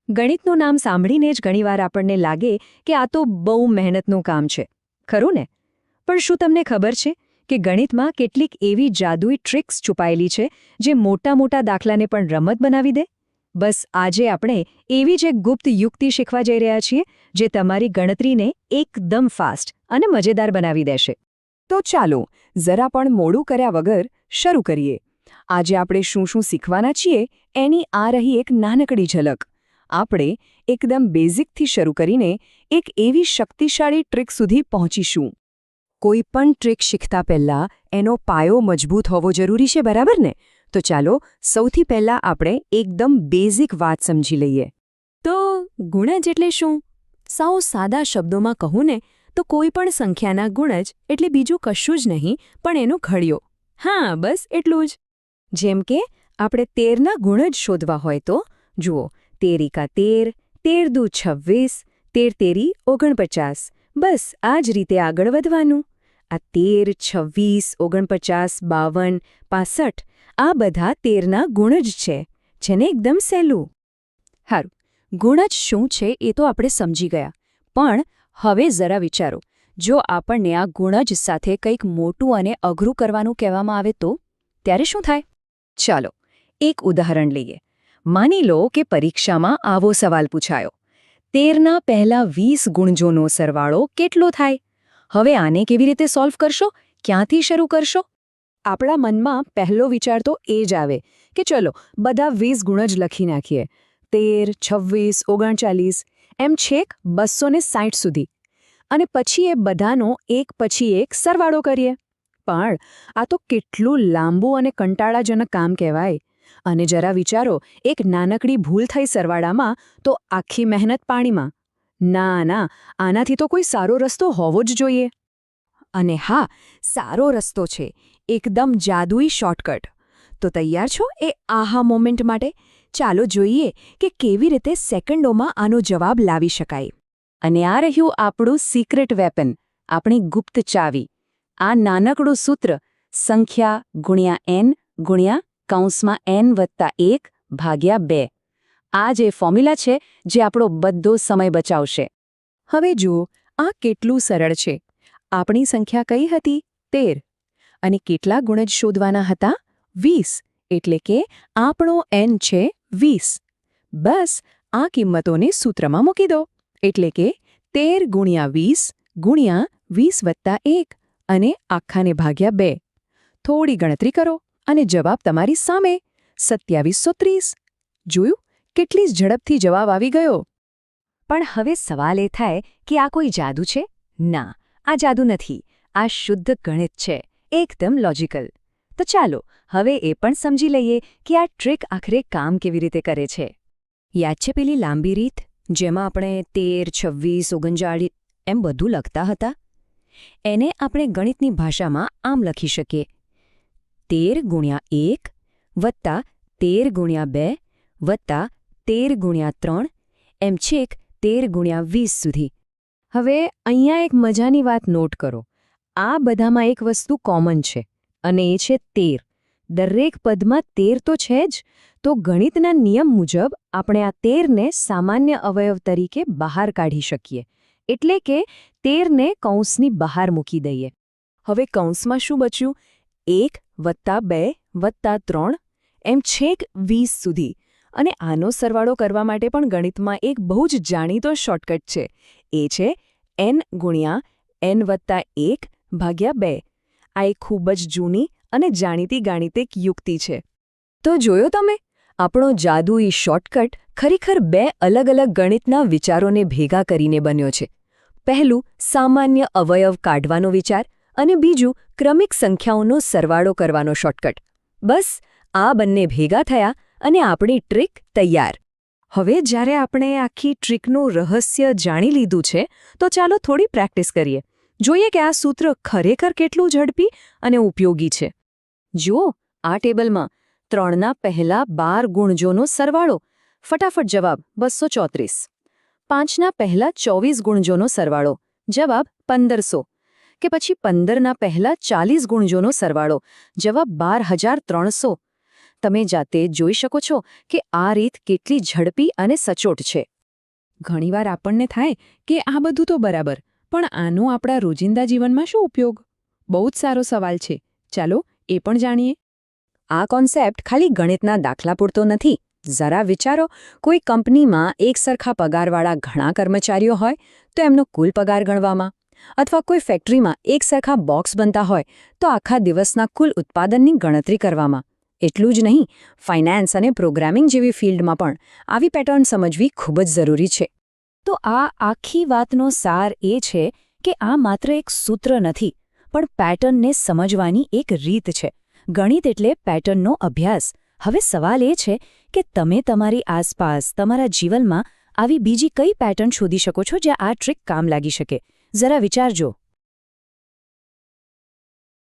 ગણિતનું નામ સાંભળીને જ ઘણીવાર આપણને લાગે કે આ તો બહુ મહેનતનું કામ છે, ખરું ને? પણ શું તમને ખબર છે કે ગણિતમાં કેટલીક એવી જાદુઈ ટ્રિક્સ છુપાયેલી છે જે મોટા મોટા દાખલાને પણ રમત બનાવી દે? બસ આજે આપણે એવી જ એક ગુપ્ત યુક્તિ શીખવા જઈ રહ્યા છીએ જે તમારી ગણતરીને એકદમ ફાસ્ટ અને મજેદાર બનાવી દેશે. તો ચાલો જરા પણ મોડું કર્યા વગર શરૂ કરીએ. આજે આપણે શું શું શીખવાના છીએ એની આ રહી એક નાનકડી ઝલક. આપણે એકદમ બેઝિકથી શરૂ કરીને એક એવી શક્તિશાળી ટ્રિક સુધી પહોંચીશું. કોઈ પણ ટ્રિક શીખતા પહેલાં એનો પાયો મજબૂત હોવો જરૂરી છે, બરાબર ને? તો ચાલો સૌથી પહેલાં આપણે એકદમ બેઝિક વાત સમજી લઈએ. તો ગુણજ એટલે શું? સાવ સાદા શબ્દોમાં કહું ને તો કોઈ પણ સંખ્યાના ગુણજ એટલે બીજું કશું જ નહીં પણ એનો ઘડિયો. હા, બસ એટલું જ. જેમ કે આપણે 13ના ગુણ જ શોધવા હોય તો જુઓ, 13 એકા 13, 13 દુ 26, 13 તેરી 49. બસ આ જ રીતે આગળ વધવાનું. આ 13, 26, 49, 52, 65 આ બધા 13ના ગુણ જ છે, જેને એકદમ સહેલું. સારું, ગુણ જ શું છે એ તો આપણે સમજી ગયા, પણ હવે જરા વિચારો, જો આપણને આ ગુણજ સાથે કંઈક મોટું અને અઘરું કરવાનું કહેવામાં આવે તો ત્યારે શું થાય? ચાલો એક ઉદાહરણ લઈએ. માની લો કે પરીક્ષામાં આવો સવાલ પૂછાયો: 13ના પહેલા 20 ગુણજોનો સરવાળો કેટલો થાય? હવે આને કેવી રીતે સોલ્વ કરશો? ક્યાંથી શરૂ કરશો? આપણા મનમાં પહેલો વિચાર તો એ જ આવે કે ચલો બધા 20 ગુણ જ લખી નાખીએ, 13, 26, 39 એમ છેક 260 સુધી, અને પછી એ બધાનો એક પછી એક સરવાળો કરીએ. પણ આ તો કેટલું લાંબુ અને કંટાળાજનક કામ કહેવાય. અને જરા વિચારો, એક નાનકડી ભૂલ થઈ સરવાળામાં તો આખી મહેનત પાણીમાં. ના ના, આનાથી તો કોઈ સારો રસ્તો હોવો જ જોઈએ. અને હા, સારો રસ્તો છે, એકદમ જાદુઈ શોર્ટકટ. તો તૈયાર છો એ આહા મોમેન્ટ માટે? ચાલો જોઈએ કે કેવી રીતે સેકન્ડોમાં આનો જવાબ લાવી શકાય. અને આ રહ્યું આપણું સિક્રેટ વેપન, આપણી ગુપ્ત ચાવી. આ નાનકડું સૂત્ર સંખ્યા ગુણ્યા n ગુણ્યા કૌંસમાં n વત્તા 1 ભાગ્યા 2. આ જે ફોર્મ્યુલા છે જે આપણો બધો સમય બચાવશે. હવે જુઓ, આ કેટલું સરળ છે. આપણી સંખ્યા કઈ હતી? 13. અને કેટલા ગુણજ શોધવાના હતા? 20. એટલે કે આપણો n છે 20. બસ આ કિંમતોને સૂત્રમાં મૂકી દો. એટલે કે 13 ગુણ્યા 20 ગુણ્યા 20 વત્તા 1 અને આખાને ભાગ્યા 2. થોડી ગણતરી કરો અને જવાબ તમારી સામે, 2730. જોયું? કેટલી ઝડપથી જવાબ આવી ગયો. પણ હવે સવાલ એ થાય કે આ કોઈ જાદુ છે? ના, આ જાદુ નથી. આ શુદ્ધ ગણિત છે, એકદમ લોજિકલ. તો ચાલો હવે એ પણ સમજી લઈએ કે આ ટ્રિક આખરે કામ કેવી રીતે કરે છે. યાદ છે પેલી લાંબી રીત જેમાં આપણે 13, 26, 39 એમ બધું લખતા હતા? એને આપણે ગણિતની ભાષામાં આમ લખી શકીએ: 13 ગુણ્યા 1 વત્તા 13 ગુણ્યા 2 વત્તા 13 ગુણ્યા 3 એમ છેક 13 ગુણ્યા 20 સુધી. હવે અહીંયા એક મજાની વાત નોટ કરો. આ બધામાં એક વસ્તુ કોમન છે, અને એ છે 13. દરેક પદમાં 13 તો છે જ. તો ગણિતના નિયમ મુજબ આપણે આ 13ને સામાન્ય અવયવ તરીકે બહાર કાઢી શકીએ, એટલે કે 13ને કૌંસની બહાર મૂકી દઈએ. હવે કૌંસમાં શું બચ્યું? 1 વત્તા 2 વત્તા 3 એમ છેક 20 સુધી. અને આનો સરવાળો કરવા માટે પણ ગણિતમાં એક બહુ જ જાણીતો શોર્ટકટ છે. એ છે n ગુણ્યા n વત્તા 1 ભાગ્યા 2. આ એક ખૂબ જ જૂની અને જાણીતી ગાણિતિક યુક્તિ છે. તો જોયો તમે? આપણો જાદુઈ શોર્ટકટ ખરેખર 2 અલગ અલગ ગણિતના વિચારોને ભેગા કરીને બન્યો છે. પહેલું સામાન્ય અવયવ કાઢવાનો વિચાર, અને બીજું ક્રમિક સંખ્યાઓનો સરવાળો કરવાનો શોર્ટકટ. બસ આ બંને ભેગા થયા અને આપણી ટ્રિક તૈયાર. હવે જ્યારે આપણે આખી ટ્રિકનું રહસ્ય જાણી લીધું છે, તો ચાલો થોડી પ્રેક્ટિસ કરીએ. જોઈએ કે આ સૂત્ર ખરેખર કેટલું ઝડપી અને ઉપયોગી છે. જુઓ, આ ટેબલમાં 3ના પહેલા 12 ગુણજોનો સરવાળો. ફટાફટ જવાબ 234. 5ના પહેલા 24 ગુણજોનો સરવાળો. જવાબ 1500. કે પછી 15ના પહેલા 40 ગુણજોનો સરવાળો. જવાબ 12300. તમે જાતે જોઈ શકો છો કે આ રીત કેટલી ઝડપી અને સચોટ છે. ઘણીવાર આપણને થાય કે આ બધું તો બરાબર, પણ આનો આપણા રોજિંદા જીવનમાં શું ઉપયોગ? બહુ જ સારો સવાલ છે. ચાલો એ પણ જાણીએ. આ કોન્સેપ્ટ ખાલી ગણિતના દાખલા પૂરતો નથી. જરા વિચારો, કોઈ કંપનીમાં એક સરખા પગારવાળા ઘણા કર્મચારીઓ હોય તો એમનો કુલ પગાર ગણવામાં, અથવા કોઈ ફેક્ટરીમાં એક સરખા બોક્સ બનતા હોય તો આખા દિવસના કુલ ઉત્પાદનની ગણતરી કરવામાં. એટલું જ નહીં, ફાઇનાન્સ અને પ્રોગ્રામિંગ જેવી ફિલ્ડમાં પણ આવી પેટર્ન સમજવી ખૂબ જ જરૂરી છે. તો આ આખી વાતનો સાર એ છે કે આ માત્ર એક સૂત્ર નથી, પણ પેટર્નને સમજવાની એક રીત છે. ગણિત એટલે પેટર્નનો અભ્યાસ. હવે સવાલ એ છે કે તમે તમારી આસપાસ, તમારા જીવનમાં આવી બીજી કઈ પેટર્ન શોધી શકો છો જ્યાં આ ટ્રિક કામ લાગી શકે. જરા વિચારજો.